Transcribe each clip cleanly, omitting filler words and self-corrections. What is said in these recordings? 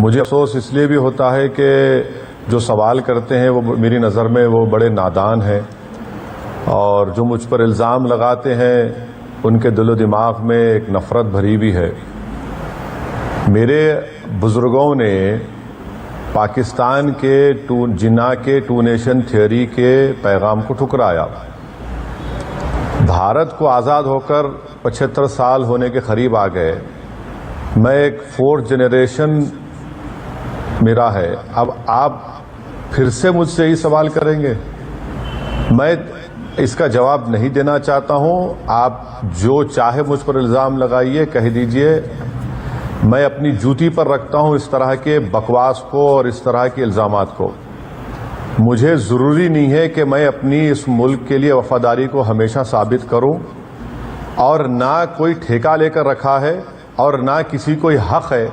मुझे अफसोस इसलिए भी होता है कि जो सवाल करते हैं वो मेरी नज़र में वो बड़े नादान हैं और जो मुझ पर इल्ज़ाम लगाते हैं उनके दिलो दिमाग में एक नफ़रत भरी भी है। मेरे बुज़ुर्गों ने पाकिस्तान के जिन्ना के टू नेशन थियोरी के पैगाम को ठुकराया। भारत को आज़ाद होकर 75 साल होने के करीब आ गए। मैं एक 4th जनरेशन मेरा है। अब आप फिर से मुझसे ही सवाल करेंगे। मैं इसका जवाब नहीं देना चाहता हूं। आप जो चाहे मुझ पर इल्ज़ाम लगाइए, कह दीजिए। मैं अपनी जूती पर रखता हूं इस तरह के बकवास को और इस तरह के इल्ज़ामात को। मुझे ज़रूरी नहीं है कि मैं अपनी इस मुल्क के लिए वफादारी को हमेशा साबित करूं और ना कोई ठेका लेकर रखा है और ना किसी को हक है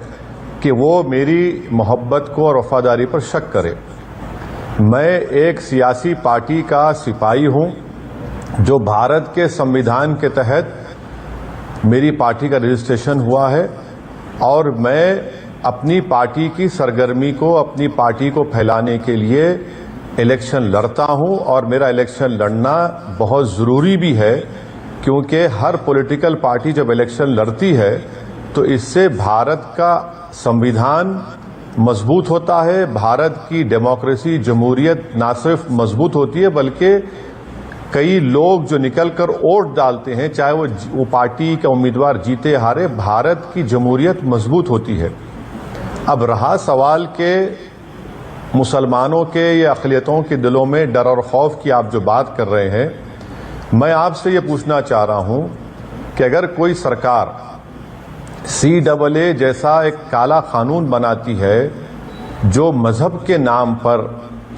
कि वो मेरी मोहब्बत को और वफादारी पर शक करे। मैं एक सियासी पार्टी का सिपाही हूं जो भारत के संविधान के तहत मेरी पार्टी का रजिस्ट्रेशन हुआ है और मैं अपनी पार्टी की सरगर्मी को, अपनी पार्टी को फैलाने के लिए इलेक्शन लड़ता हूं और मेरा इलेक्शन लड़ना बहुत ज़रूरी भी है, क्योंकि हर पॉलिटिकल पार्टी जब इलेक्शन लड़ती है तो इससे भारत का संविधान मजबूत होता है, भारत की डेमोक्रेसी, जमहूरियत ना सिर्फ मजबूत होती है बल्कि कई लोग जो निकलकर वोट डालते हैं, चाहे वो पार्टी का उम्मीदवार जीते हारे, भारत की जमहूरियत मजबूत होती है। अब रहा सवाल के मुसलमानों के या अक़लियतों के दिलों में डर और खौफ की आप जो बात कर रहे हैं, मैं आपसे ये पूछना चाह रहा हूं कि अगर कोई सरकार CAA जैसा एक काला कानून बनाती है जो मजहब के नाम पर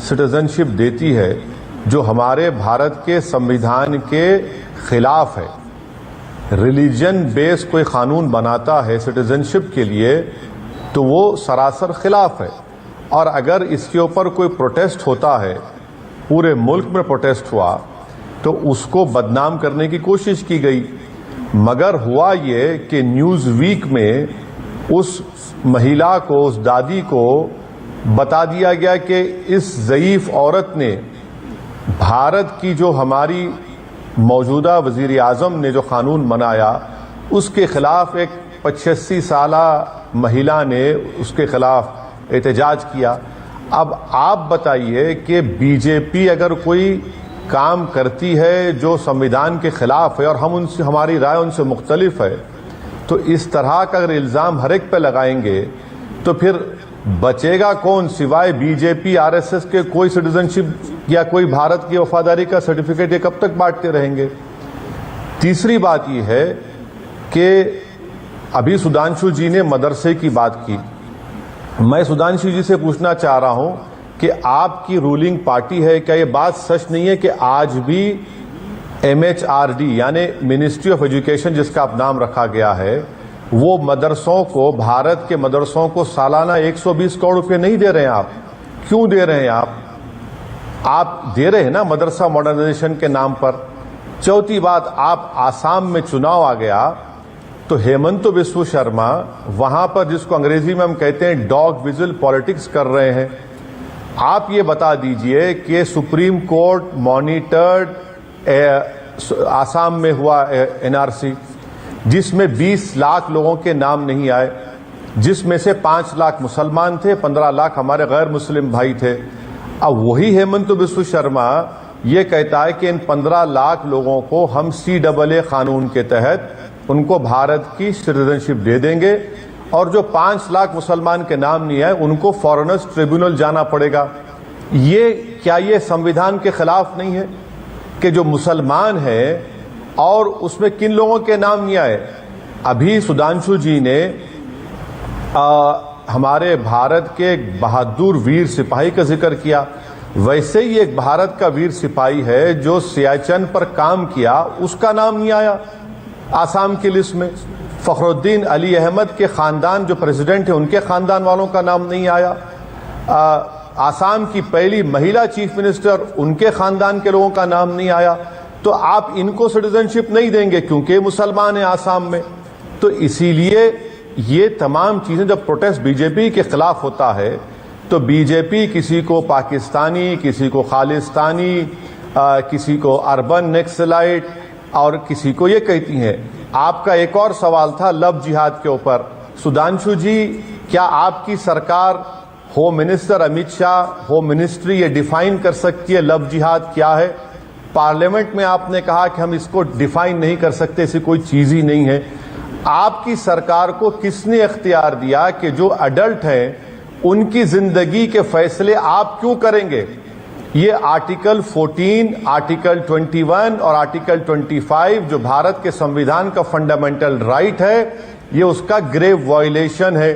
सिटीजनशिप देती है, जो हमारे भारत के संविधान के खिलाफ है, रिलीजन बेस कोई कानून बनाता है सिटीजनशिप के लिए, तो वो सरासर खिलाफ है। और अगर इसके ऊपर कोई प्रोटेस्ट होता है, पूरे मुल्क में प्रोटेस्ट हुआ, तो उसको बदनाम करने की कोशिश की गई। मगर हुआ ये कि न्यूज़ वीक में उस महिला को, उस दादी को बता दिया गया कि इस ज़ईफ औरत ने भारत की जो हमारी मौजूदा वज़ीर आज़म ने जो कानून बनाया उसके खिलाफ एक 85 साला महिला ने उसके खिलाफ एहतजाज किया। अब आप बताइए कि बीजेपी अगर कोई काम करती है जो संविधान के खिलाफ है और हम उनसे, हमारी राय उनसे मुख्तलिफ है, तो इस तरह का अगर इल्ज़ाम हर एक पे लगाएंगे तो फिर बचेगा कौन सिवाय बीजेपी, RSS के? कोई सिटीजनशिप या कोई भारत की वफादारी का सर्टिफिकेट ये कब तक बांटते रहेंगे? तीसरी बात यह है कि अभी सुधांशु जी ने मदरसे की बात की। मैं सुधांशु जी से पूछना चाह रहा हूं कि आपकी रूलिंग पार्टी है, क्या ये बात सच नहीं है कि आज भी MHRD यानी मिनिस्ट्री ऑफ एजुकेशन जिसका आप नाम रखा गया है, वो मदरसों को, भारत के मदरसों को सालाना 120 करोड़ रुपए नहीं दे रहे हैं? आप क्यों दे रहे हैं? आप दे रहे हैं ना मदरसा मॉडर्नाइजेशन के नाम पर। चौथी बात, आप आसाम में चुनाव आ गया तो हेमंत बिस्व शर्मा वहां पर, जिसको अंग्रेजी में हम कहते हैं डॉग विजिल पॉलिटिक्स कर रहे हैं। आप ये बता दीजिए कि सुप्रीम कोर्ट मॉनिटर्ड आसाम में हुआ NRC, जिसमें 20 लाख लोगों के नाम नहीं आए, जिसमें से 5 लाख मुसलमान थे, 15 लाख हमारे गैर मुस्लिम भाई थे। अब वही हेमंत बिस्व शर्मा ये कहता है कि इन 15 लाख लोगों को हम CAA कानून के तहत उनको भारत की सिटीजनशिप दे देंगे और जो 5 लाख मुसलमान के नाम नहीं आए उनको फॉरेनर्स ट्रिब्यूनल जाना पड़ेगा। क्या ये संविधान के खिलाफ नहीं है कि जो मुसलमान है और उसमें किन लोगों के नाम नहीं आए? अभी सुधांशु जी ने हमारे भारत के एक बहादुर वीर सिपाही का जिक्र किया। वैसे ही एक भारत का वीर सिपाही है जो सियाचिन पर काम किया, उसका नाम नहीं आया आसाम की लिस्ट में। फखरुद्दीन अली अहमद के खानदान जो प्रेसिडेंट है उनके खानदान वालों का नाम नहीं आया। आसाम की पहली महिला चीफ मिनिस्टर, उनके खानदान के लोगों का नाम नहीं आया। तो आप इनको सिटीजनशिप नहीं देंगे क्योंकि मुसलमान हैं आसाम में। तो इसीलिए ये तमाम चीजें जब प्रोटेस्ट बीजेपी के खिलाफ होता है तो बीजेपी किसी को पाकिस्तानी, किसी को खालिस्तानी, किसी को अर्बन नक्सलाइट और किसी को ये कहती हैं। आपका एक और सवाल था लव जिहाद के ऊपर। सुधांशु जी, क्या आपकी सरकार, home minister Amit Shah, home ministry ये डिफाइन कर सकती है लव जिहाद क्या है? पार्लियामेंट में आपने कहा कि हम इसको डिफाइन नहीं कर सकते, ऐसी कोई चीज ही नहीं है। आपकी सरकार को किसने इख्तियार दिया कि जो अडल्ट हैं उनकी जिंदगी के फैसले आप क्यों करेंगे? ये आर्टिकल 14, आर्टिकल 21 और आर्टिकल 25 जो भारत के संविधान का फंडामेंटल राइट है, ये उसका ग्रेव वायलेशन है।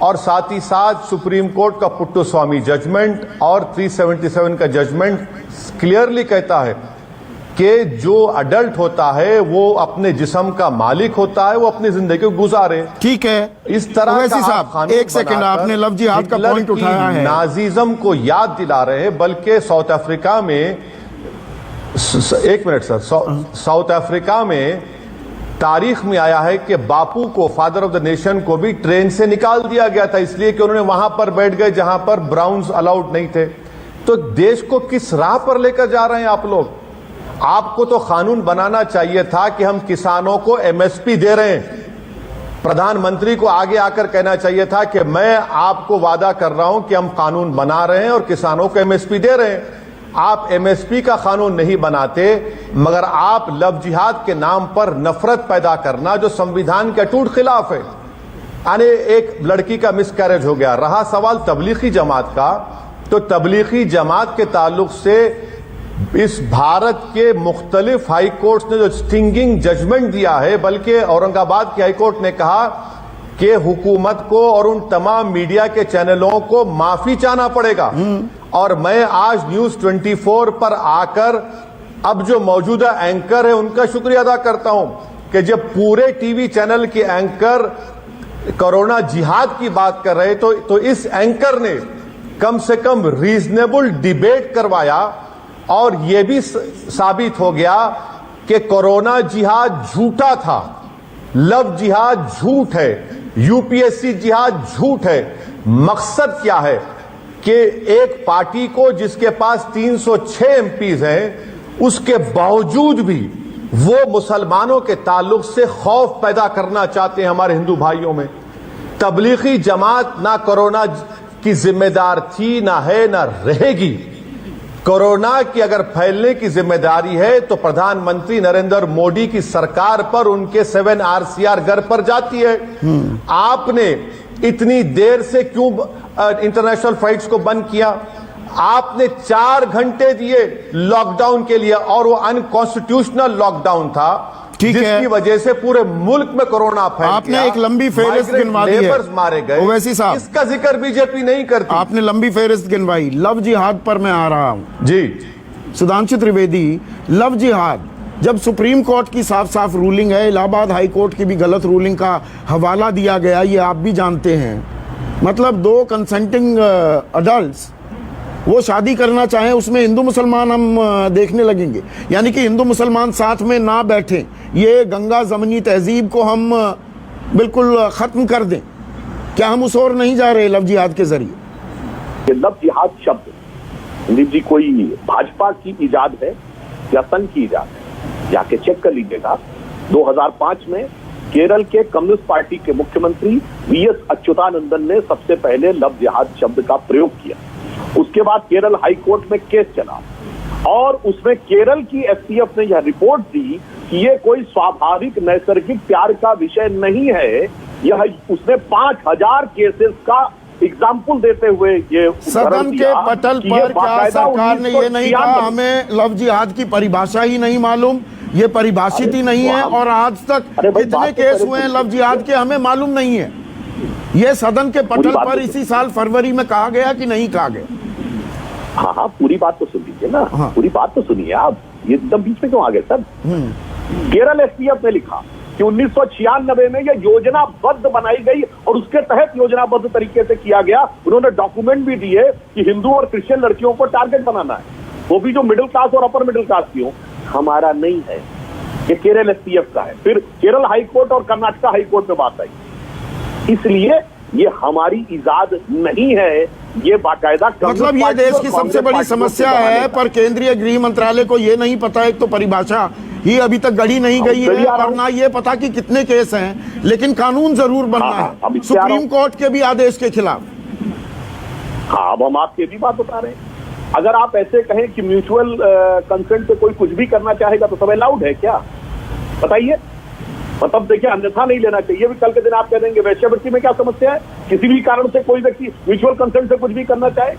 और साथ ही साथ सुप्रीम कोर्ट का पुट्टुस्वामी जजमेंट और 377 का जजमेंट क्लियरली कहता है कि जो अडल्ट होता है वो अपने जिस्म का मालिक होता है, वो अपनी जिंदगी को गुजारे। ठीक है, इस तरह का साहब एक सेकंड, आपने लव जिहाद का पॉइंट उठाया है, नाजिज्म को याद दिला रहे हैं। बल्कि साउथ अफ्रीका में, एक मिनट सर, साउथ अफ्रीका में तारीख में आया है कि बापू को, फादर ऑफ द नेशन को भी ट्रेन से निकाल दिया गया था इसलिए कि उन्होंने वहां पर बैठ गए जहां पर ब्राउन्स अलाउड नहीं थे। तो देश को किस राह पर लेकर जा रहे हैं आप लोग? आपको तो कानून बनाना चाहिए था कि हम किसानों को एमएसपी दे रहे हैं। प्रधानमंत्री को आगे आकर कहना चाहिए था कि मैं आपको वादा कर रहा हूं कि हम कानून बना रहे हैं और किसानों को एमएसपी दे रहे हैं। आप एमएसपी का कानून नहीं बनाते, मगर आप लव जिहाद के नाम पर नफरत पैदा करना जो संविधान के अटूट खिलाफ है। यानी एक लड़की का मिसकैरेज हो गया। रहा सवाल तबलीगी जमात का, तो तबलीगी जमात के ताल्लुक से इस भारत के मुख्तलिफ हाई कोर्ट्स ने जो स्टिंगिंग जजमेंट दिया है, बल्कि औरंगाबाद की हाई कोर्ट ने कहा कि हुकूमत को और उन तमाम मीडिया के चैनलों को माफी चाहना पड़ेगा। और मैं आज न्यूज 24 पर आकर अब जो मौजूदा एंकर है उनका शुक्रिया अदा करता हूं कि जब पूरे टीवी चैनल के एंकर कोरोना जिहाद की बात कर रहे तो इस एंकर ने कम से कम रीजनेबल डिबेट करवाया और यह भी साबित हो गया कि कोरोना जिहाद झूठा था, लव जिहाद झूठ है, यूपीएससी जिहाद झूठ है। मकसद क्या है कि एक पार्टी को जिसके पास 306 एमपीज हैं, उसके बावजूद भी वो मुसलमानों के ताल्लुक से खौफ पैदा करना चाहते हैं हमारे हिंदू भाइयों में। तबलीगी जमात ना कोरोना की जिम्मेदार थी, ना है, ना रहेगी। कोरोना की अगर फैलने की जिम्मेदारी है तो प्रधानमंत्री नरेंद्र मोदी की सरकार पर, उनके 7 RCR घर पर जाती है। आपने इतनी देर से क्यों इंटरनेशनल फ्लाइट्स को बंद किया? आपने 4 घंटे दिए लॉकडाउन के लिए और वो अनकॉन्स्टिट्यूशनल लॉकडाउन था, जिसकी वजह से पूरे मुल्क में कोरोना फैल गया। आपने एक लंबी फेहरिस्त गिनवा दी है, मारे गए। ओवैसी साहब, इसका जिक्र बीजेपी नहीं करती। आपने लंबी फेहरिस्त गिनवाई। लव जिहाद पर मैं आ रहा हूं जी। सुधांशु त्रिवेदी, लव जिहाद जब सुप्रीम कोर्ट की साफ साफ रूलिंग है, इलाहाबाद हाई कोर्ट की भी गलत रूलिंग का हवाला दिया गया, ये आप भी जानते हैं। मतलब 2 कंसेंटिंग अडल्ट्स वो शादी करना चाहें, उसमें हिंदू मुसलमान हम देखने लगेंगे, यानी कि हिंदू मुसलमान साथ में ना बैठें, ये गंगा जमनी तहजीब को हम बिल्कुल खत्म कर दें। क्या हम उस ओर नहीं जा रहे लव जिहाद के जरिए? लव जिहाद शब्द संदीप जी कोई भाजपा की इजाद है या संघ की इजाद है? जाके चेक कर लीजिएगा। 2005 में केरल के कम्युनिस्ट पार्टी के मुख्यमंत्री वीएस अच्युतानंदन ने सबसे पहले लव जिहाद शब्द का प्रयोग किया। उसके बाद केरल हाई कोर्ट में केस चला और उसमें केरल की एसटीएफ ने यह रिपोर्ट दी कि ये कोई स्वाभाविक नैसर्गिक प्यार का विषय नहीं है। यह उसने 5000 केसेस का एग्जाम्पल देते हुए ये सदन के पटल पर क्या सरकार ने ये नहीं कहा हमें लव जिहाद की परिभाषा ही नहीं मालूम, ये परिभाषित ही नहीं है और आज तक कितने केस हुए हैं लव जिहाद के हमें मालूम नहीं है। ये सदन के पटल पर इसी साल फरवरी में कहा गया कि नहीं कहा गया? हाँ, पूरी बात तो सुन लीजिए ना। हाँ। पूरी बात तो सुनिए आप, ये एकदम बीच में क्यों आ गए सर? केरल एसटीएफ ने लिखा कि 1996 में यह योजनाबद्ध बनाई गई और उसके तहत योजनाबद्ध तरीके से किया गया। उन्होंने डॉक्यूमेंट भी दिए कि हिंदू और क्रिश्चियन लड़कियों को टारगेट बनाना है, वो भी जो मिडिल क्लास और अपर मिडिल क्लास की हो। हमारा नहीं है, ये केरल एसटीएफ का है। फिर केरल हाई कोर्ट और कर्नाटका हाई कोर्ट में बात आई। इसलिए ये हमारी इजाद नहीं है, ये बाकायदा मतलब ये देश की सबसे बड़ी समस्या है, पर केंद्रीय गृह मंत्रालय को ये नहीं पता, एक तो परिभाषा ही अभी तक गढ़ी नहीं गई है और ना ये पता कि कितने केस हैं, लेकिन कानून जरूर बनना है सुप्रीम कोर्ट के भी आदेश के खिलाफ। हाँ, अब हम आपकी भी बात बता रहे हैं। अगर आप ऐसे कहें कि म्यूचुअल कंसेंट से कोई कुछ भी करना चाहेगा तो सब अलाउड है क्या, बताइए? मतलब देखिए, अन्यथा नहीं लेना चाहिए। भी कल के दिन आप कह देंगे वैश्यावृत्ति में क्या समस्या है, किसी भी कारण से कोई व्यक्ति म्यूचुअल कंसेंट से कुछ भी करना चाहे,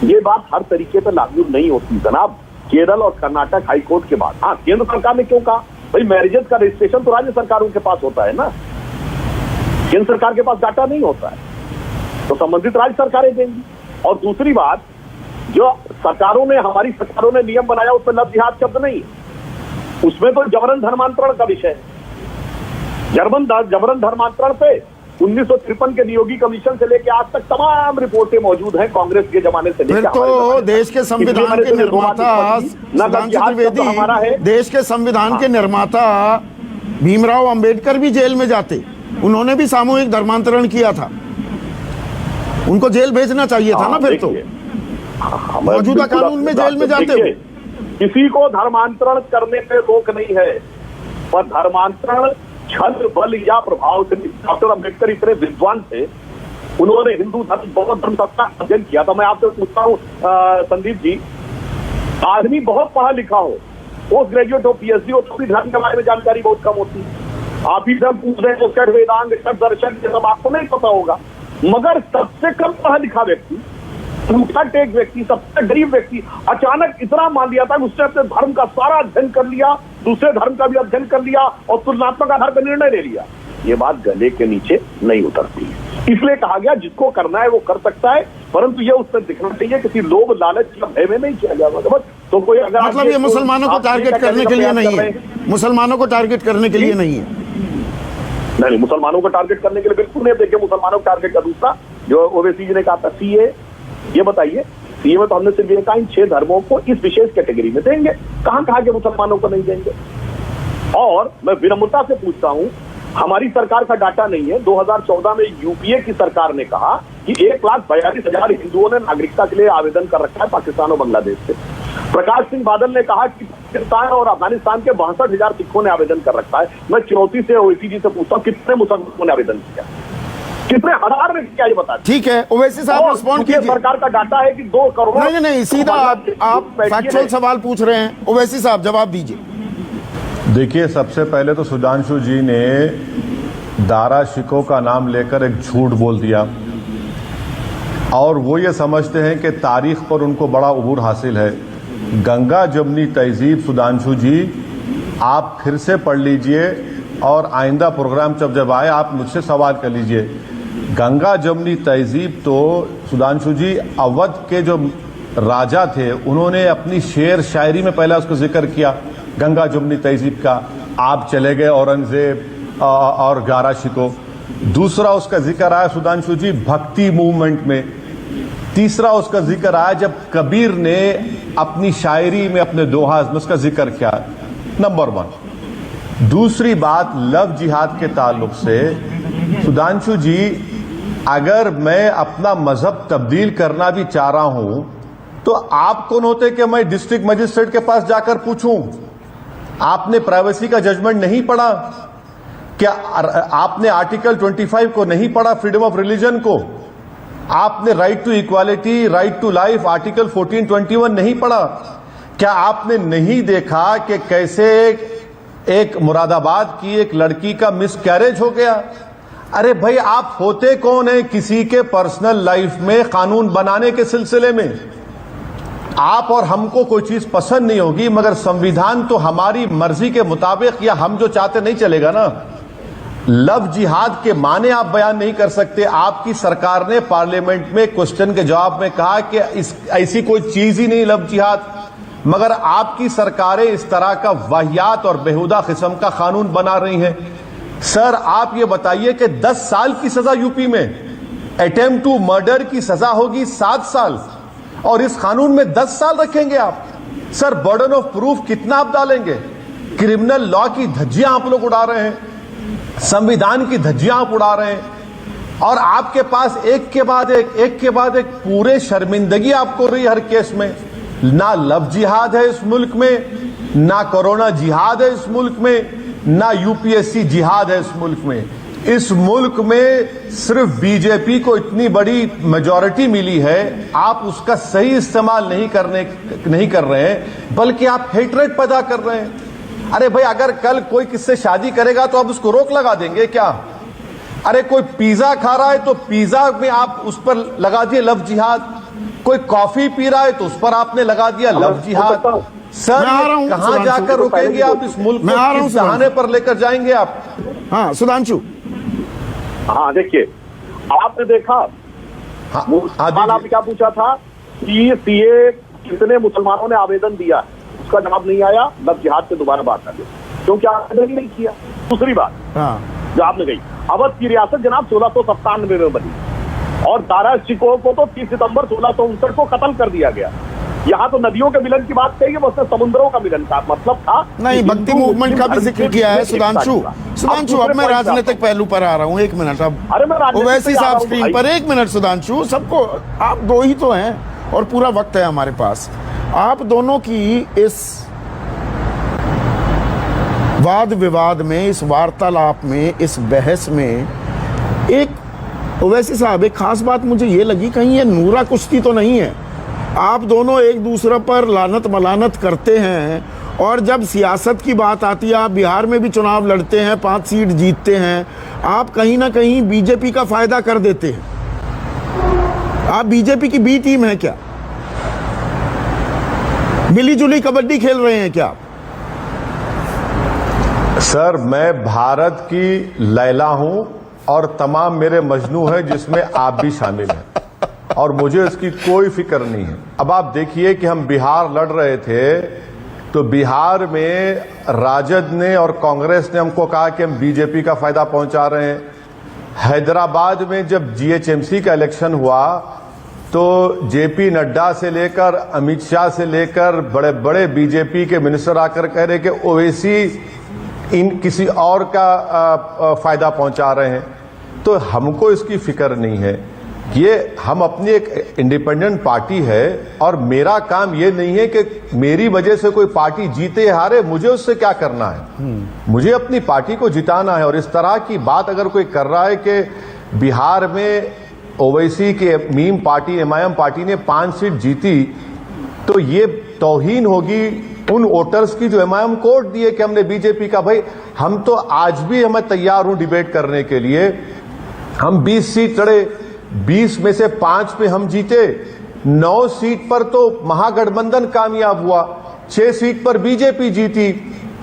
ये बात हर तरीके पर लागू नहीं होती जनाब। केरल और कर्नाटक हाईकोर्ट के बाद, हाँ, केंद्र सरकार ने क्यों कहा? भाई मैरिजेस का रजिस्ट्रेशन तो राज्य सरकारों के पास होता है ना, केंद्र सरकार के पास डाटा नहीं होता है, तो संबंधित राज्य सरकारें देंगी। और दूसरी बात, जो सरकारों ने, हमारी सरकारों ने नियम बनाया उसमें लव जिहाद शब्द नहीं है, उसमें तो जबरन धर्मांतरण का विषय है। जबरन धर्मांतरण पे 1953 के नियोगी कमीशन से लेकर आज तक तमाम रिपोर्टें मौजूद हैं, कांग्रेस के जमाने से लेकर। तो देश के संविधान के निर्माता सुधांशु त्रिवेदी, देश के संविधान के निर्माता भीमराव अंबेडकर भी जेल में जाते, उन्होंने भी सामूहिक धर्मांतरण किया था, उनको जेल भेजना चाहिए था ना फिर तो। मौजूदा कानून में जेल में जाते हो। किसी को धर्मांतरण करने पे रोक नहीं है, पर धर्मांतरण छल, बल या प्रभाव से। डॉक्टर अम्बेडकर इतने विद्वान थे, उन्होंने हिंदू धर्म, बौद्ध धर्म का अध्ययन किया था। मैं आपसे पूछता हूँ संदीप जी, आदमी बहुत पढ़ा लिखा हो, पोस्ट ग्रेजुएट हो, पीएचडी हो, तो भी धर्म के बारे में जानकारी बहुत कम होती है। आप ही सब पूछ रहे हैं तो वेदांग, दर्शन, ये सब आपको नहीं पता होगा। मगर सबसे कम पढ़ा लिखा व्यक्ति, दूसरा टेक व्यक्ति, सबसे गरीब व्यक्ति अचानक इतना मान लिया था कि उसने अपने धर्म का सारा अध्ययन कर लिया, दूसरे धर्म का भी अध्ययन कर लिया और तुलनात्मक आधार पर निर्णय ले लिया। ये बात गले के नीचे नहीं उतरती है। इसलिए कहा गया जिसको करना है वो कर सकता है, परंतु ये उससे दिखना चाहिए किसी लोभ लालच या भय में नहीं किया गया। बस तो कोई अगर मतलब ये मुसलमानों को टारगेट करने के लिए नहीं है, मुसलमानों को टारगेट करने के लिए नहीं है। नहीं, मुसलमानों को टारगेट करने के लिए बिल्कुल नहीं। देखिए, मुसलमानों को टारगेट का दूसरा जो ओवैसी जी ने कहा था सीए, ये बताइए, सीए में तो हमने सिर्फ ये कहा इन 6 धर्मों को इस विशेष कैटेगरी में देंगे, कहां कहा कि मुसलमानों को नहीं देंगे। और मैं विनम्रता से पूछता हूं, हमारी सरकार का डाटा नहीं है, 2014 में यूपीए की सरकार ने कहा कि 1,42,000 हिंदुओं ने नागरिकता के लिए आवेदन कर रखा है पाकिस्तान और बांग्लादेश से। प्रकाश सिंह बादल ने कहा कि पाकिस्तान और अफगानिस्तान के 62,000 सिखों ने आवेदन कर रखा है। मैं चुनौती से ओवैसी जी से पूछता हूं, कितने मुसलमानों ने आवेदन किया, कितने हजार ने किया, ये बता। ठीक है, ओवैसी साहब रिस्पॉन्ड कीजिए। सरकार का डाटा है कि 2 करोड़। नहीं, सीधा आप फैक्चुअल सवाल पूछ रहे हैं, ओवैसी साहब जवाब दीजिए। देखिए, सबसे पहले तो सुधांशु जी ने दारा शिकोह का नाम लेकर एक झूठ बोल दिया और वो ये समझते हैं कि तारीख पर उनको बड़ा अबूर हासिल है। गंगा जमुनी तहजीब, सुधांशु जी आप फिर से पढ़ लीजिए और आइंदा प्रोग्राम जब आए आप मुझसे सवाल कर लीजिए। गंगा जमुनी तहजीब तो सुधांशु जी अवध के जो राजा थे उन्होंने अपनी शेर शायरी में पहला उसको जिक्र किया, गंगा जमुनी तहजीब का। आप चले गए औरंगजेब और गारा शिकोह। दूसरा उसका जिक्र आया सुधांशु जी भक्ति मूवमेंट में। तीसरा उसका जिक्र आया जब कबीर ने अपनी शायरी में अपने दोहा में उसका जिक्र किया, नंबर 1। दूसरी बात लव जिहाद के ताल्लुक से, सुधांशु जी अगर मैं अपना मजहब तब्दील करना भी चाह रहा हूं तो आप कौन होते कि मैं डिस्ट्रिक्ट मजिस्ट्रेट के पास जाकर पूछूं? आपने प्राइवेसी का जजमेंट नहीं पढ़ा क्या? आपने आर्टिकल 25 को नहीं पढ़ा, फ्रीडम ऑफ रिलीजन को? आपने right to equality, right to life, article 1421 नहीं पढ़ा? क्या आपने नहीं देखा कि कैसे एक मुरादाबाद की एक लड़की का मिसकैरेज हो गया? अरे भाई, आप होते कौन है किसी के पर्सनल लाइफ में कानून बनाने के सिलसिले में? आप और हमको कोई चीज पसंद नहीं होगी, मगर संविधान तो हमारी मर्जी के मुताबिक या हम जो चाहते नहीं चलेगा ना। लव जिहाद के माने आप बयान नहीं कर सकते। आपकी सरकार ने पार्लियामेंट में क्वेश्चन के जवाब में कहा कि ऐसी कोई चीज ही नहीं लव जिहाद, मगर आपकी सरकारें इस तरह का वाहियात और बेहुदा किस्म का कानून बना रही हैं। सर आप ये बताइए कि 10 साल की सजा यूपी में, अटेम्प्ट टू मर्डर की सजा होगी 7 साल और इस कानून में 10 साल रखेंगे आप? सर बर्डन ऑफ प्रूफ कितना आप डालेंगे? क्रिमिनल लॉ की धज्जियां आप लोग उड़ा रहे हैं, संविधान की धज्जियां आप उड़ा रहे हैं। और आपके पास एक के बाद एक पूरे शर्मिंदगी आपको रही हर केस में। ना लव जिहाद है इस मुल्क में, ना कोरोना जिहाद है इस मुल्क में, ना यूपीएससी जिहाद है इस मुल्क में। इस मुल्क में सिर्फ बीजेपी को इतनी बड़ी मेजॉरिटी मिली है, आप उसका सही इस्तेमाल नहीं कर रहे हैं, बल्कि आप हेट्रेड पैदा कर रहे हैं। अरे भाई, अगर कल कोई किससे शादी करेगा तो आप उसको रोक लगा देंगे क्या? अरे कोई पिज्जा खा रहा है तो पिज्जा में आप उस पर लगा दिए लव जिहाद। कोई कॉफी पी रहा है तो उस पर आपने लगा दिया लव जिहाद। सर, कहां जाकर रुकेंगे आप इस मुल्क को? किस बहाने पर लेकर जाएंगे आप? हाँ सुधांशु। हाँ देखिए, आपने देखा सवाल आपने क्या पूछा था कि सीए कितने मुसलमानों ने आवेदन दिया है, उसका जवाब नहीं आया। लव जिहाद पे दोबारा बात कर, क्योंकि आवेदन ही नहीं किया। दूसरी बात जो आपने कही, अवध की रियासत जनाब 1697 में बनी और दारा शिकोह को तो 30 सितंबर 1659 को कत्ल कर दिया गया। यहाँ तो नदियों के मिलन की बात कही है, उसने समुद्रों का मिलन का मतलब था। नहीं, भक्ति मूवमेंट का भी जिक्र किया है। सुधांशु अब मैं राजनीतिक पहलू पर आ रहा हूँ। एक मिनट, अब ओवैसी साहब स्क्रीन पर। एक मिनट सुधांशु, सबको, आप दो ही तो हैं और पूरा वक्त है हमारे पास। आप दोनों की इस वाद विवाद में, इस वार्तालाप में, इस बहस में एक ओवैसी साहब एक खास बात मुझे ये लगी, कहीं ये नूरा कुश्ती तो नहीं है? आप दोनों एक दूसरे पर लानत मलानत करते हैं और जब सियासत की बात आती है, आप बिहार में भी चुनाव लड़ते हैं, 5 सीट जीतते हैं, आप कहीं ना कहीं बीजेपी का फायदा कर देते हैं। आप बीजेपी की बी टीम है क्या? मिली जुली कबड्डी खेल रहे हैं क्या? सर, मैं भारत की लैला हूं और तमाम मेरे मजनू हैं, जिसमें आप भी शामिल हैं, और मुझे इसकी कोई फिक्र नहीं है। अब आप देखिए कि हम बिहार लड़ रहे थे तो बिहार में राजद ने और कांग्रेस ने हमको कहा कि हम बीजेपी का फायदा पहुंचा रहे हैं। हैदराबाद में जब जीएचएमसी का इलेक्शन हुआ तो जेपी नड्डा से लेकर अमित शाह से लेकर बड़े बड़े बीजेपी के मिनिस्टर आकर कह रहे कि ओवैसी इन किसी और का फायदा पहुंचा रहे हैं। तो हमको इसकी फिक्र नहीं है। ये हम अपनी एक इंडिपेंडेंट पार्टी है और मेरा काम ये नहीं है कि मेरी वजह से कोई पार्टी जीते हारे, मुझे उससे क्या करना है। मुझे अपनी पार्टी को जिताना है। और इस तरह की बात अगर कोई कर रहा है कि बिहार में ओवैसी के मीम पार्टी एमआईएम पार्टी ने 5 सीट जीती, तो ये तौहीन होगी उन वोटर्स की जो एमआईएम को वोट दिए कि हमने बीजेपी का। भाई, हम तो आज भी हमें तैयार हूं डिबेट करने के लिए। हम 20 सीट लड़े, 20 में से 5 पे हम जीते, 9 सीट पर तो महागठबंधन कामयाब हुआ, 6 सीट पर बीजेपी जीती,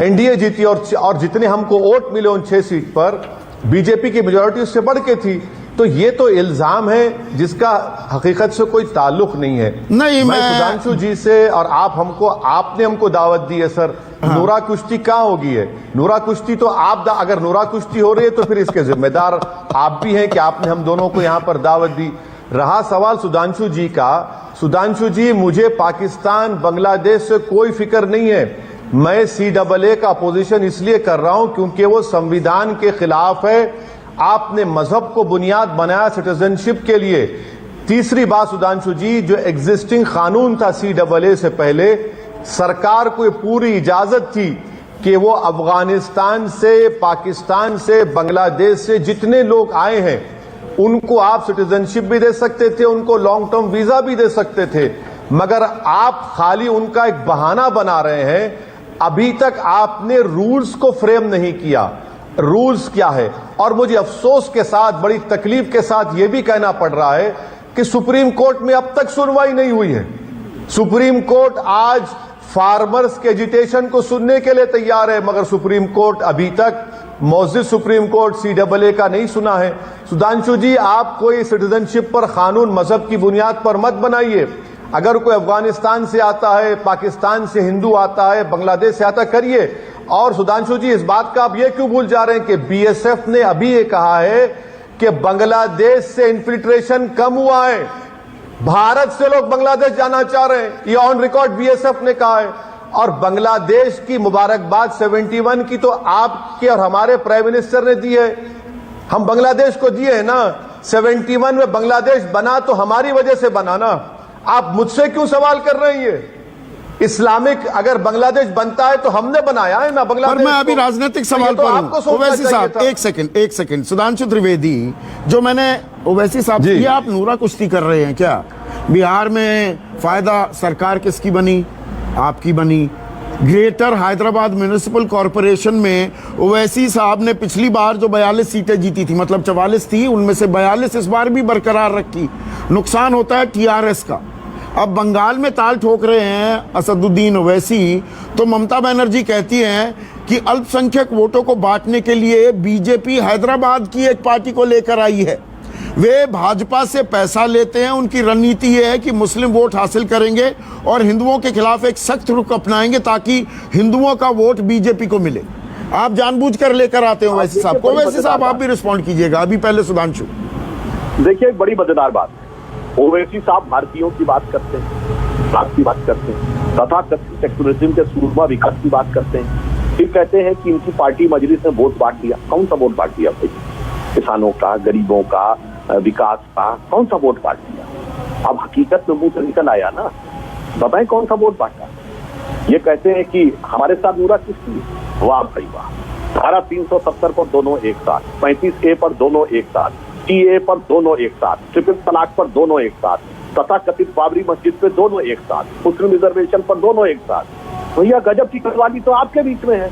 एनडीए जीती, और जितने हमको वोट मिले उन 6 सीट पर बीजेपी की मेजॉरिटी उससे बढ़ के थी। तो ये तो इल्जाम है जिसका हकीकत से कोई ताल्लुक नहीं है। नहीं, मैं सुधांशु जी से और आपने हमको दावत दी है सर। नूरा कुश्ती कहाँ होगी है? नूरा कुश्ती तो अगर नूरा कुश्ती हो रही है तो फिर इसके जिम्मेदार आप भी हैं कि आपने हम दोनों को यहाँ पर दावत दी। रहा सवाल सुधांशु जी का, सुधांशु जी, मुझे पाकिस्तान बांग्लादेश से कोई फिक्र नहीं है। मैं CAA का अपोजिशन इसलिए कर रहा हूं क्योंकि वो संविधान के खिलाफ है। आपने मजहब को बुनियाद बनाया सिटीजनशिप के लिए। तीसरी बात सुधांशु जी, जो एग्जिस्टिंग कानून था CAA से पहले, सरकार को पूरी इजाजत थी कि वो अफगानिस्तान से, पाकिस्तान से, बांग्लादेश से जितने लोग आए हैं उनको आप सिटीजनशिप भी दे सकते थे, उनको लॉन्ग टर्म वीजा भी दे सकते थे। मगर आप खाली उनका एक बहाना बना रहे हैं। अभी तक आपने रूल्स को फ्रेम नहीं किया। रूल्स क्या है? और मुझे अफसोस के साथ, बड़ी तकलीफ के साथ यह भी कहना पड़ रहा है कि सुप्रीम कोर्ट में अब तक सुनवाई नहीं हुई है। सुप्रीम कोर्ट आज फार्मर्स के एजिटेशन को सुनने के लिए तैयार है, मगर सुप्रीम कोर्ट अभी तक, मौजूद सुप्रीम कोर्ट CAA का नहीं सुना है। सुधांशु जी, आप कोई सिटीजनशिप पर कानून मजहब की बुनियाद पर मत बनाइए। अगर कोई अफगानिस्तान से आता है, पाकिस्तान से हिंदू आता है, बांग्लादेश से आता, करिए। और सुधांशु जी, इस बात का आप ये क्यों भूल जा रहे हैं कि BSF ने अभी ये कहा है कि बांग्लादेश से इन्फिल्ट्रेशन कम हुआ है, भारत से लोग बांग्लादेश जाना चाह रहे हैं। ये ऑन रिकॉर्ड BSF ने कहा है। और बांग्लादेश की मुबारकबाद 71 की तो आपके और हमारे प्राइम मिनिस्टर ने दी है। हम बांग्लादेश को दिए है ना। 71 में बांग्लादेश बना तो हमारी वजह से बना ना। आप मुझसे क्यों सवाल कर रहे हैं? ये इस्लामिक अगर बांग्लादेश बनता है तो हमने बनाया है ना बांग्लादेश। पर मैं अभी राजनीतिक सवाल पर हूं। ओवैसी साहब एक सेकंड सुधांशु त्रिवेदी, जो मैंने ओवैसी साहब, ये आप नूरा कुश्ती कर रहे हैं क्या? बिहार में फायदा सरकार किसकी बनी? आपकी बनी। ग्रेटर हैदराबाद म्युनिसिपल कॉरपोरेशन में ओवैसी साहब ने पिछली बार जो 42 सीटें जीती थी, मतलब 44 थी, उनमें से 42 इस बार भी बरकरार रखी। नुकसान होता है टीआरएस का। अब बंगाल में ताल ठोक रहे हैं असदुद्दीन ओवैसी, तो ममता बनर्जी कहती हैं कि अल्पसंख्यक वोटों को बांटने के लिए बीजेपी हैदराबाद की एक पार्टी को लेकर आई है। वे भाजपा से पैसा लेते हैं। उनकी रणनीति यह है कि मुस्लिम वोट हासिल करेंगे और हिंदुओं के खिलाफ एक सख्त रुख अपनाएंगे ताकि हिंदुओं का वोट बीजेपी को मिले। आप जानबूझकर लेकर आते हो ओवैसी साहब को। ओवैसी साहब आप भी रिस्पॉन्ड कीजिएगा। अभी पहले सुधांशु। देखिए, एक बड़ी मजेदार बात है, ओवैसी साहब भारतीयों की बात करते हैं, बात की बात करते हैं, तथाकथित सेक्युलरिज्म के सूरमा विकास की बात करते हैं, फिर कहते हैं कि इनकी पार्टी मजलिस ने वोट बांट दिया। कौन सा वोट बांट दिया भाई? किसानों का, गरीबों का, विकास का कौन सा वोट बांट दिया? अब हकीकत में मुंह से निकल आया ना, बताएं कौन सा वोट बांटा? ये कहते हैं कि हमारे साथ नूरा किसकी? वाह भाई वाह, धारा 370 पर दोनों एक साथ, 35A पर दोनों एक साथ, टीए पर दोनों एक साथ, ट्रिपल तलाक पर दोनों एक साथ, तथाकथित बाबरी मस्जिद पे दोनों एक साथ, मुस्लिम रिजर्वेशन पर दोनों एक साथ। भैया गजब की कटवाली तो आपके बीच में है।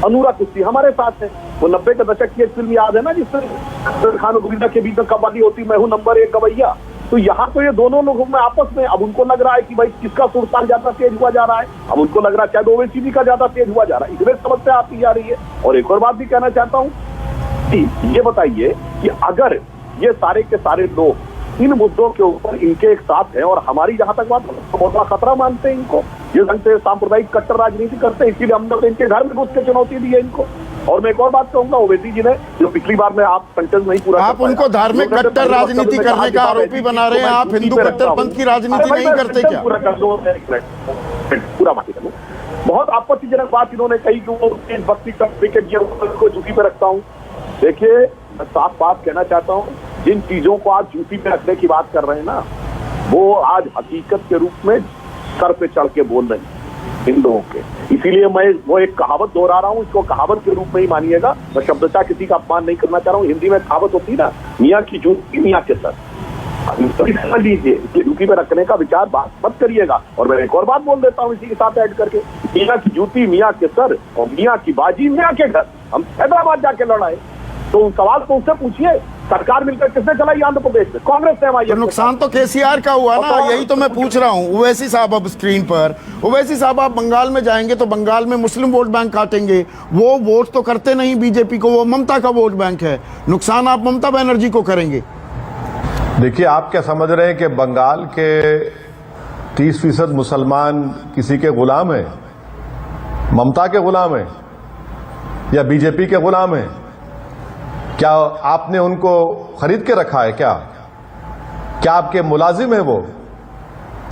अनुरा कुश्ती हमारे साथ है। वो 90 के दशक की एक फिल्म याद है ना, जिसमें खान और गोविंदा के बीच में कबड्डी होती, मैं हूं नंबर 1 गवैया। तो यहाँ तो ये दोनों लोगों में आपस में, अब उनको लग रहा है कि भाई किसका सुरताल ज्यादा तेज हुआ जा रहा है। अब उनको लग रहा है शायद ओवैसी जी का ज्यादा तेज हुआ जा रहा है। इसमें समस्या आती जा रही है। और एक और बात भी कहना चाहता हूँ, ये बताइए कि अगर ये सारे के सारे लोग इन मुद्दों के ऊपर इनके एक साथ हैं, और हमारी जहां तक बात, बहुत बड़ा खतरा मानते हैं इनको, ये ढंग से सांप्रदायिक कट्टर राजनीति करते हैं, इसीलिए हमने तो इनके घर में घुस के चुनौती दी है इनको। और मैं एक और बात कहूंगा, ओवैसी जी ने जो पिछली बार में आप सेंटेंस नहीं पूरा, आप उनको धार्मिक कट्टर राजनीति करने का आरोपी बना रहे हैं। आप हिंदू कट्टरपंथ की राजनीति नहीं करते क्या? पूरा कर दो, पूरा बात करूँ। बहुत आपत्तिजनक बात इन्होंने कही कि वो भक्ति को झूठी पे रखता हूँ। देखिए, मैं साफ बात कहना चाहता हूँ, जिन चीजों को आज झूठी पे रखने की बात कर रहे हैं ना, वो आज हकीकत के रूप में सर पे चढ़ के बोल रहे हैं इन लोगों के। इसीलिए मैं वो एक कहावत दोहरा रहा हूँ, इसको कहावत के रूप में ही मानिएगा। मैं शब्दशः किसी का अपमान नहीं करना चाह रहा हूँ। हिंदी में कहावत होती ना, मियाँ की जूती मियाँ के सर। समझ लीजिए, इसकी जूती पे रखने का विचार बात मत करिएगा। और मैं एक और बात बोल देता हूँ इसी के साथ ऐड करके, मियाँ की जूती मियाँ के सर और मियाँ की बाजी मियाँ के घर। हम हैदराबाद जाके लड़ाए, तो सवाल तो उससे पूछिए, सरकार मिलकर किसने चलाई आंध्र प्रदेश में? कांग्रेस ने हमारी। तो नुकसान तो केसीआर का हुआ ना, यही तो मैं पूछ रहा हूँ। ओवैसी साहब अब स्क्रीन पर, ओवैसी साहब आप बंगाल में जाएंगे तो बंगाल में मुस्लिम वोट बैंक काटेंगे। वो वोट तो करते नहीं बीजेपी को, वो ममता का वोट बैंक है। नुकसान आप ममता बनर्जी को करेंगे। देखिए, आप क्या समझ रहे हैं कि बंगाल के 30% मुसलमान किसी के गुलाम हैं? ममता के गुलाम हैं या बीजेपी के गुलाम हैं? क्या आपने उनको खरीद के रखा है? क्या आपके मुलाजिम है वो?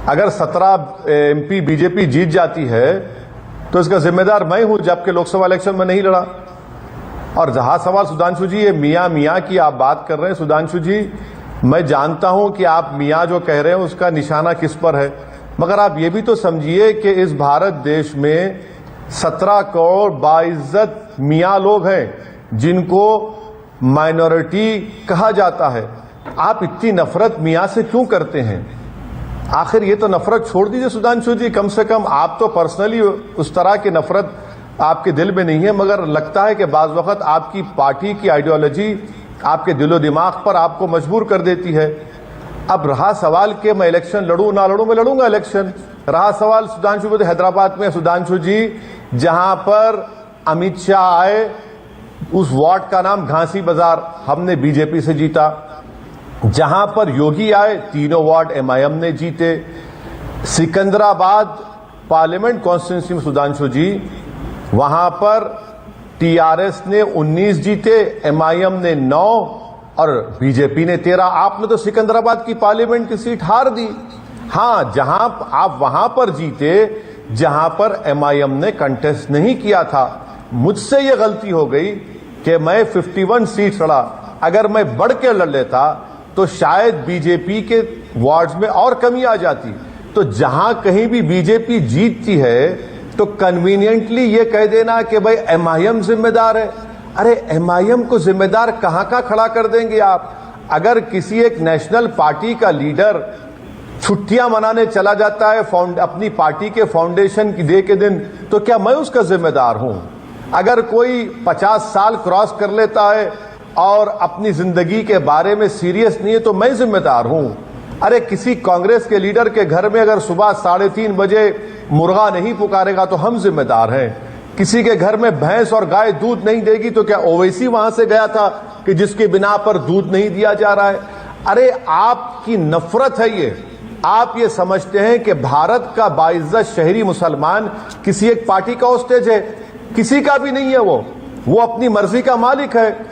अगर 17 MP बीजेपी जीत जाती है तो इसका जिम्मेदार मैं हूं, जबकि लोकसभा इलेक्शन में नहीं लड़ा। और जहां सवाल सुधांशु जी, ये मियाँ मियाँ की आप बात कर रहे हैं, सुधांशु जी मैं जानता हूं कि आप मियाँ जो कह रहे हैं उसका निशाना किस पर है, मगर आप ये भी तो समझिए कि इस भारत देश में 17 करोड़ बाइज्जत मियाँ लोग हैं जिनको माइनॉरिटी कहा जाता है। आप इतनी नफरत मियाँ से क्यों करते हैं? आखिर ये तो नफरत छोड़ दीजिए सुधांशु जी, कम से कम आप तो पर्सनली उस तरह की नफरत आपके दिल में नहीं है, मगर लगता है कि बाज वक्त आपकी पार्टी की आइडियोलॉजी आपके दिलो दिमाग पर आपको मजबूर कर देती है। अब रहा सवाल कि मैं इलेक्शन लड़ूं ना लड़ूं, मैं लड़ूंगा इलेक्शन। रहा सवाल सुधांशु जी, हैदराबाद में सुधांशु जी जहां पर अमित शाह आए, उस वार्ड का नाम घासी बाजार, हमने बीजेपी से जीता। जहां पर योगी आए, तीनों वार्ड MIM ने जीते। सिकंदराबाद पार्लियामेंट कॉन्स्टिट्यूंसी में सुधांशु जी, वहां पर TRS ने 19 जीते, MIM ने 9 और बीजेपी ने 13। आपने तो सिकंदराबाद की पार्लियामेंट की सीट हार दी। हां, जहां आप वहां पर जीते जहां पर MIM ने कंटेस्ट नहीं किया था। मुझसे यह गलती हो गई कि मैं 51 सीट लड़ा। अगर मैं बढ़ के लड़ लेता तो शायद बीजेपी के वार्ड्स में और कमी आ जाती। तो जहां कहीं भी बीजेपी जीतती है तो कन्वीनियंटली ये कह देना कि भाई एमआईएम जिम्मेदार है। अरे एमआईएम को जिम्मेदार कहां का खड़ा कर देंगे आप? अगर किसी एक नेशनल पार्टी का लीडर छुट्टियां मनाने चला जाता है अपनी पार्टी के फाउंडेशन की डे के दिन, तो क्या मैं उसका जिम्मेदार हूं? अगर कोई 50 साल क्रॉस कर लेता है और अपनी जिंदगी के बारे में सीरियस नहीं है तो मैं जिम्मेदार हूं? अरे किसी कांग्रेस के लीडर के घर में अगर सुबह 3:30 बजे मुर्गा नहीं पुकारेगा तो हम जिम्मेदार हैं। किसी के घर में भैंस और गाय दूध नहीं देगी तो क्या ओवैसी वहां से गया था कि जिसके बिना पर दूध नहीं दिया जा रहा है? अरे आपकी नफरत है ये। आप ये समझते हैं कि भारत का बाइज्जत शहरी मुसलमान किसी एक पार्टी का होस्टेज है? किसी का भी नहीं है। वो अपनी मर्जी का मालिक है।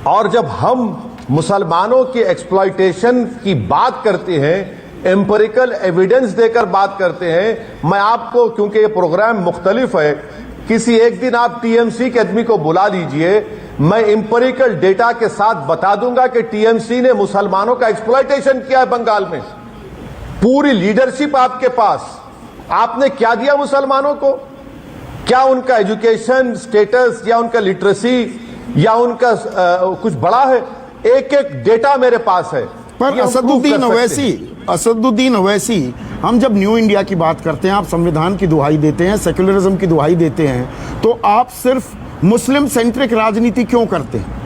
और जब हम मुसलमानों की एक्सप्लॉयटेशन की बात करते हैं, एम्पिरिकल एविडेंस देकर बात करते हैं, मैं आपको, क्योंकि ये प्रोग्राम मुख्तलिफ है, किसी एक दिन आप टीएमसी के आदमी को बुला लीजिए, मैं एम्पिरिकल डेटा के साथ बता दूंगा कि टीएमसी ने मुसलमानों का एक्सप्लॉयटेशन किया है बंगाल में। पूरी लीडरशिप आपके पास। आपने क्या दिया मुसलमानों को? क्या उनका एजुकेशन स्टेटस या उनका लिटरेसी या उनका कुछ बड़ा है? एक एक डेटा मेरे पास है। पर असदुद्दीन ओवैसी, हम जब न्यू इंडिया की बात करते हैं, आप संविधान की दुहाई देते हैं, सेक्युलरिज्म की दुहाई देते हैं, तो आप सिर्फ मुस्लिम सेंट्रिक राजनीति क्यों करते हैं?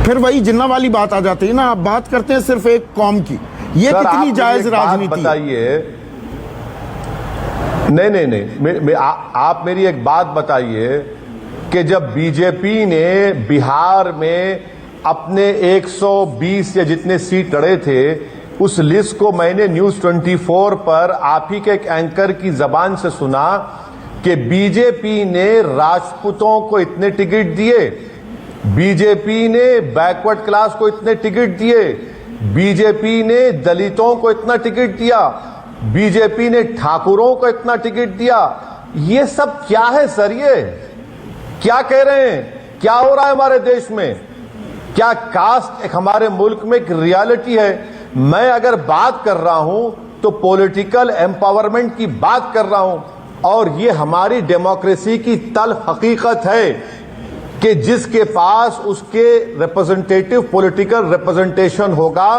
फिर वही जिन्ना वाली बात आ जाती है ना, आप बात करते हैं सिर्फ एक कौम की। ये कितनी जायज राजनीति बताइए? नहीं, आप मेरी एक बात बताइए कि जब बीजेपी ने बिहार में अपने 120 या जितने सीट लड़े थे, उस लिस्ट को मैंने न्यूज 24 पर आप ही के एक एंकर की जबान से सुना कि बीजेपी ने राजपूतों को इतने टिकट दिए, बीजेपी ने बैकवर्ड क्लास को इतने टिकट दिए, बीजेपी ने दलितों को इतना टिकट दिया, बीजेपी ने ठाकुरों को इतना टिकट दिया। ये सब क्या है सर? ये क्या कह रहे हैं? क्या हो रहा है हमारे देश में? क्या कास्ट एक हमारे मुल्क में एक रियलिटी है? मैं अगर बात कर रहा हूं तो पॉलिटिकल एम्पावरमेंट की बात कर रहा हूं, और ये हमारी डेमोक्रेसी की तल्ख हकीकत है कि जिसके पास उसके रिप्रेजेंटेटिव पॉलिटिकल रिप्रेजेंटेशन होगा,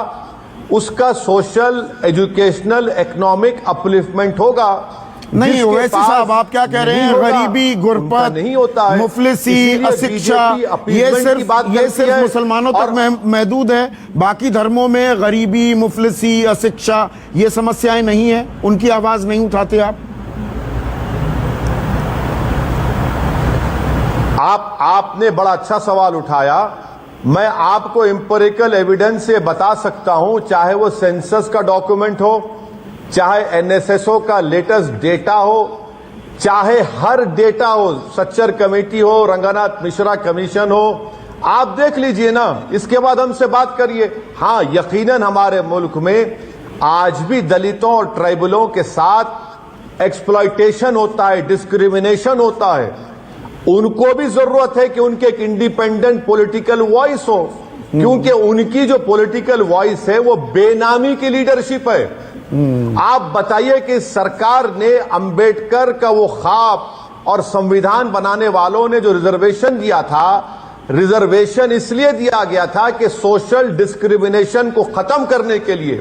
उसका सोशल, एजुकेशनल, इकोनॉमिक अपलिफ्टमेंट होगा। नहीं ओवैसी साहब, आप क्या कह रहे हैं? गरीबी, गुरबत नहीं होता है, मुफलिसी, अशिक्षा, ये सिर्फ मुसलमानों तक महदूद है। बाकी धर्मों में गरीबी, मुफलिसी, अशिक्षा, ये समस्याएं नहीं है, उनकी आवाज नहीं उठाते आप? आपने बड़ा अच्छा सवाल उठाया। मैं आपको एम्पिरिकल एविडेंस से बता सकता हूं, चाहे वो सेंसस का डॉक्यूमेंट हो, चाहे एनएसएसओ का लेटेस्ट डेटा हो, चाहे हर डेटा हो, सच्चर कमेटी हो, रंगनाथ मिश्रा कमीशन हो, आप देख लीजिए ना, इसके बाद हमसे बात करिए। हां, यकीनन हमारे मुल्क में आज भी दलितों और ट्राइबलों के साथ एक्सप्लॉयटेशन होता है, डिस्क्रिमिनेशन होता है। उनको भी जरूरत है कि उनके एक इंडिपेंडेंट पॉलिटिकल वॉइस हो, क्योंकि उनकी जो पॉलिटिकल वॉइस है वो बेनामी की लीडरशिप है। आप बताइए कि सरकार ने अंबेडकर का वो ख्वाब और संविधान बनाने वालों ने जो रिजर्वेशन दिया था, रिजर्वेशन इसलिए दिया गया था कि सोशल डिस्क्रिमिनेशन को खत्म करने के लिए,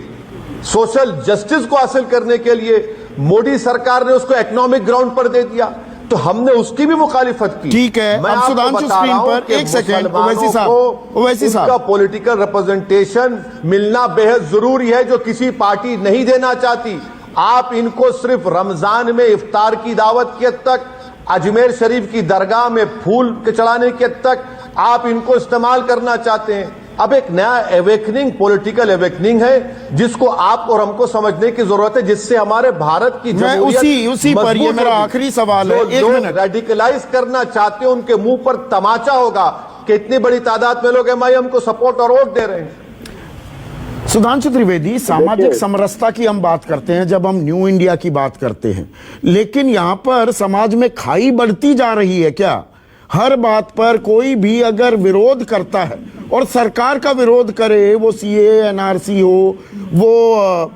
सोशल जस्टिस को हासिल करने के लिए मोदी सरकार ने उसको इकोनॉमिक ग्राउंड पर दे दिया, तो हमने उसकी भी मुखालिफत की। ठीक है, मैं अब सुधांशु स्क्रीन पर एक सेकंड, ओवैसी साहब, का पॉलिटिकल रिप्रेजेंटेशन मिलना बेहद जरूरी है, जो किसी पार्टी नहीं देना चाहती। आप इनको सिर्फ रमजान में इफ्तार की दावत की हद तक, अजमेर शरीफ की दरगाह में फूल के चढ़ाने की हद तक आप इनको इस्तेमाल करना चाहते हैं। अब एक नया एवेकनिंग, पॉलिटिकल एवेकनिंग है, जिसको आप और हमको समझने की जरूरत है, जिससे हमारे भारत की उसी पर ये मेरा आखिरी सवाल है। एक मिनट, रेडिकलाइज करना चाहते हैं उनके मुंह पर तमाचा होगा कि इतनी बड़ी तादाद में लोग एमआईएम को सपोर्ट और वोट दे रहे हैं। सुधांशु त्रिवेदी, सामाजिक समरसता की हम बात करते हैं जब हम न्यू इंडिया की बात करते हैं, लेकिन यहां पर समाज में खाई बढ़ती जा रही है क्या? हर बात पर कोई भी अगर विरोध करता है और सरकार का विरोध करे, वो सीए एनआरसी हो, वो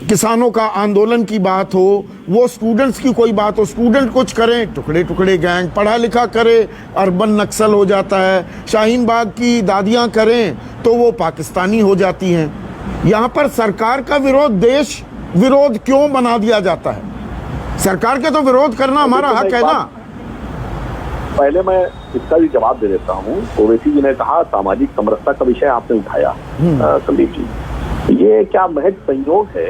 किसानों का आंदोलन की बात हो, वो स्टूडेंट्स की कोई बात हो, स्टूडेंट कुछ करें टुकड़े टुकड़े गैंग, पढ़ा लिखा करे अर्बन नक्सल हो जाता है, शाहीन बाग की दादियां करें तो वो पाकिस्तानी हो जाती हैं। यहाँ पर सरकार का विरोध देश विरोध क्यों बना दिया जाता है? सरकार के तो विरोध करना हमारा हक है ना। पहले मैं इसका भी जवाब दे देता हूँ। ओवैसी जी ने कहा सामाजिक समरसता का विषय आपने उठाया संदीप जी, ये क्या महज संयोग है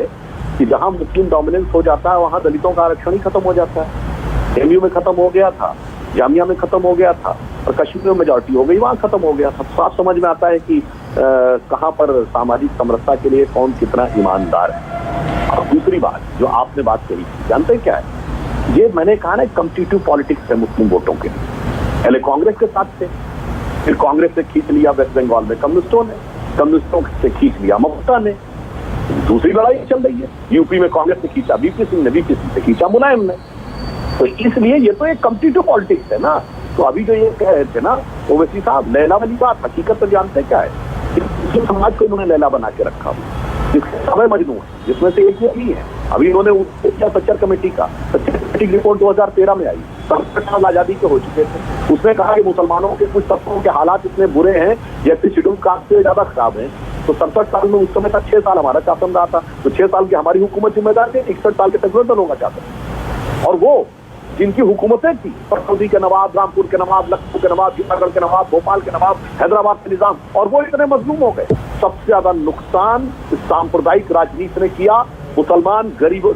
कि जहां मुस्लिम डोमिनेंस हो जाता है वहां दलितों का आरक्षण ही खत्म हो जाता है। एमयू में खत्म हो गया था, जामिया में खत्म हो गया था, और कश्मीर में मेजॉरिटी हो गई, वहां खत्म हो गया था। साफ समझ में आता है कि कहां पर सामाजिक समरसता के लिए कौन कितना ईमानदार है। और दूसरी बात जो आपने बात कही, जानते हैं क्या है, ये मैंने कहा ना कॉम्पिटिटिव पॉलिटिक्स है मुस्लिम वोटों के। पहले कांग्रेस के साथ थे, फिर कांग्रेस से खींच लिया वेस्ट बंगाल में कम्युनिस्टों ने, कम्युनिस्टों से खींच लिया ममता ने, दूसरी लड़ाई चल रही है। यूपी में कांग्रेस ने खींचा वीपी सिंह ने, वीपी सिंह से खींचा मुलायम ने। तो इसलिए ये तो एक कॉम्पिटिटिव पॉलिटिक्स है ना। तो अभी जो ये कह रहे थे ना ओवैसी साहब, लैला वाली बात, हकीकत तो जानते क्या है, मुस्लिम समाज को इन्होंने लैला बना के रखा, जिसके समय मजनू है, जिसमें से एक ये भी है। अभी इन्होंने सच्चर कमेटी का, सच्चर कमेटी की रिपोर्ट 2013 में आई, 67 साल आजादी के हो चुके थे। उसने कहा कि मुसलमानों के कुछ तत्वों के हालात इतने बुरे हैं जैसे शेड्यूल कास्ट से ज्यादा खराब है। तो 67 साल में उस समय तक 6 साल हमारा शासन रहा था, तो 6 साल की हमारी हुकूमत जिम्मेदार थी, 61 साल के तकरीबन होगा चाहते। और वो जिनकी हुकूमतें थी, पटौदी के नवाब, रामपुर के नवाब, लखनऊ के नवाब, जूनागढ़ के नवाब, भोपाल के नवाब, हैदराबाद के निजाम, और वो इतने मजलूम हो गए। सबसे ज्यादा नुकसान इस सांप्रदायिक राजनीति ने किया मुसलमान गरीबों,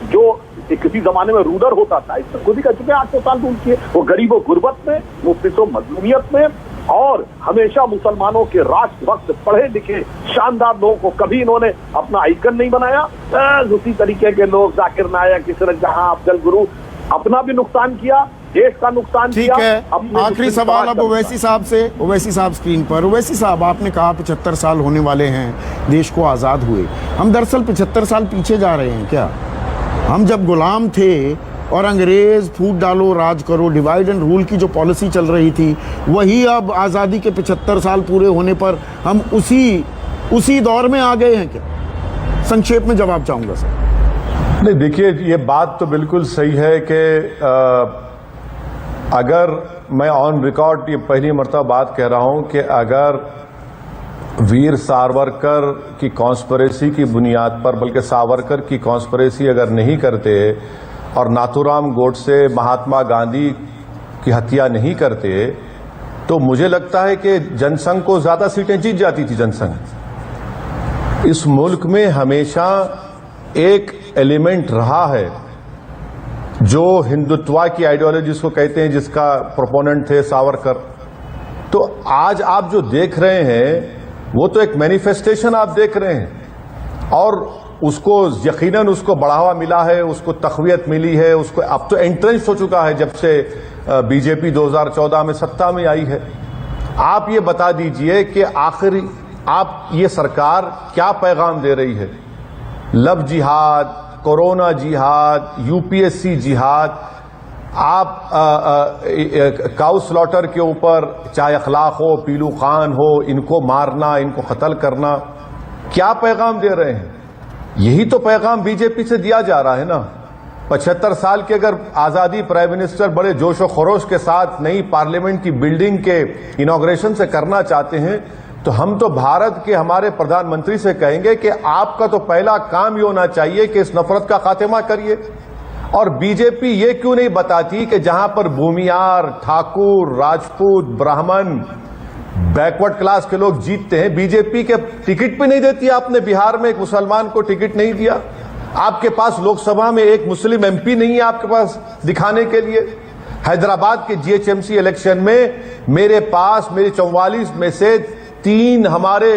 जो किसी जमाने में रूलर होता था, इससे खुद ही कर चुके 800 साल रूल किए, वो गरीबों गुर्बत में, मुफ्लिसों मजलूमियत में, और हमेशा मुसलमानों के राष्ट्रभक्त पढ़े लिखे शानदार लोगों को कभी इन्होंने अपना आइकन नहीं बनाया। उसी तरीके के लोग जाकिर नायक, इसरत जहां, अफजल गुरु, अपना भी नुकसान किया, देश का नुकसान किया। ठीक है, आखिरी सवाल अब ओवैसी साहब से। ओवैसी साहब स्क्रीन पर। ओवैसी साहब, आपने कहा 75 साल होने वाले हैं देश को आज़ाद हुए। हम दरअसल 75 साल पीछे जा रहे हैं क्या? हम जब गुलाम थे और अंग्रेज फूट डालो राज करो, डिवाइड एंड रूल की जो पॉलिसी चल रही थी, वही अब आज़ादी के 75 साल पूरे होने पर हम उसी दौर में आ गए हैं क्या? संक्षेप में जवाब चाहूंगा सर। नहीं, देखिए, ये बात तो बिल्कुल सही है कि अगर मैं ऑन रिकॉर्ड ये पहली मर्तबा बात कह रहा हूं कि अगर वीर सावरकर की कॉन्स्पिरेसी की बुनियाद पर, बल्कि सावरकर की कॉन्स्पिरेसी अगर नहीं करते और नाथूराम गोडसे, महात्मा गांधी की हत्या नहीं करते, तो मुझे लगता है कि जनसंघ को ज्यादा सीटें जीत जाती थी। जनसंघ इस मुल्क में हमेशा एक एलिमेंट रहा है जो हिंदुत्व की आइडियोलॉजी जिसको कहते हैं, जिसका प्रोपोनेंट थे सावरकर। तो आज आप जो देख रहे हैं वो तो एक मैनिफेस्टेशन आप देख रहे हैं, और उसको यकीनन उसको बढ़ावा मिला है, उसको तक़वियत मिली है, उसको अब तो एंट्रेंस हो चुका है जब से बीजेपी 2014 में सत्ता में आई है। आप ये बता दीजिए कि आखिर आप ये सरकार क्या पैगाम दे रही है? लव जिहाद, कोरोना जिहाद, यूपीएससी जिहाद, आप काउ स्लॉटर के ऊपर, चाहे अखलाक हो, पीलू खान हो, इनको मारना, इनको कत्ल करना, क्या पैगाम दे रहे हैं? यही तो पैगाम बीजेपी से दिया जा रहा है ना। 75 साल के अगर आजादी प्राइम मिनिस्टर बड़े जोशो खरोश के साथ नई पार्लियामेंट की बिल्डिंग के इनॉग्रेशन से करना चाहते हैं, तो हम तो भारत के हमारे प्रधानमंत्री से कहेंगे कि आपका तो पहला काम ये होना चाहिए कि इस नफरत का खात्मा करिए। और बीजेपी ये क्यों नहीं बताती कि जहां पर भूमियार, ठाकुर, राजपूत, ब्राह्मण, बैकवर्ड क्लास के लोग जीतते हैं, बीजेपी के टिकट भी नहीं देती? आपने बिहार में एक मुसलमान को टिकट नहीं दिया, आपके पास लोकसभा में एक मुस्लिम एमपी नहीं है आपके पास दिखाने के लिए। हैदराबाद के जीएचएमसी इलेक्शन में मेरे पास मेरे 44 में से 3 हमारे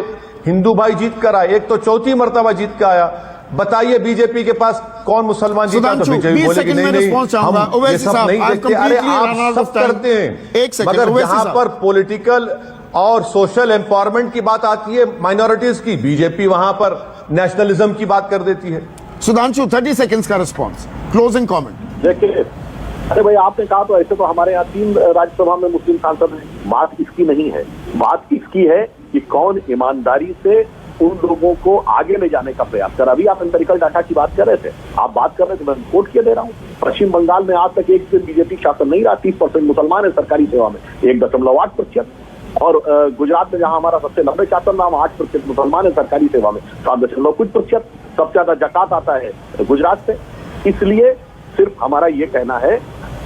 हिंदू भाई जीत कर आए, एक तो चौथी मर्तबा जीत कर आया। बताइए बीजेपी के पास कौन मुसलमान जीता? तो बीजेपी बोलेगी नहीं, नहीं, हम ये सब नहीं देखते। अरे आप सब करते हैं, मगर जहां पर पॉलिटिकल और सोशल एम्पावरमेंट की बात आती है माइनॉरिटीज की, बीजेपी वहां पर नेशनलिज्म की बात कर देती है। सुधांशु, 30 सेकंड्स का रिस्पॉन्स, क्लोजिंग कमेंट। देखिए, अरे भाई आपने कहा तो ऐसे तो हमारे यहाँ 3 राज्यसभा में मुस्लिम सांसद हैं। बात इसकी नहीं है, बात इसकी है कि कौन ईमानदारी से उन लोगों को आगे ले जाने का प्रयास कर। अभी आप एम्पेरिकल डाटा की बात कर रहे थे, आप बात कर रहे थे, मैं कोट किए दे रहा हूँ। पश्चिम बंगाल में आज तक एक दिन बीजेपी शासन नहीं रहा, 30% मुसलमान है सरकारी सेवा में, 1.8%। और गुजरात में जहां हमारा सबसे लंबे शासन रहा, 8% मुसलमान है सरकारी सेवा में, 7.कुछ%। सबसे ज्यादा जकात आता है गुजरात से। इसलिए सिर्फ हमारा ये कहना है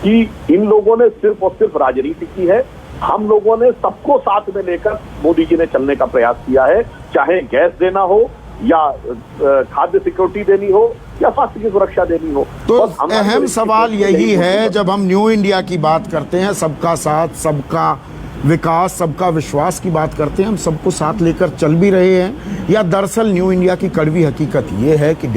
कि इन लोगों ने सिर्फ और सिर्फ राजनीति की है। हम लोगों ने सबको साथ में लेकर मोदी जी ने चलने का प्रयास किया है, चाहे गैस देना हो या खाद्य सिक्योरिटी देनी हो या स्वास्थ्य की सुरक्षा देनी हो। तो अहम सवाल यही है, जब हम न्यू इंडिया की बात करते हैं, सबका साथ, सबका विकास, सबका विश्वास की बात करते हैं, हम सबको साथ लेकर चल भी रहे हैं, या दरअसल न्यू इंडिया की कड़वी हकीकत ये है कि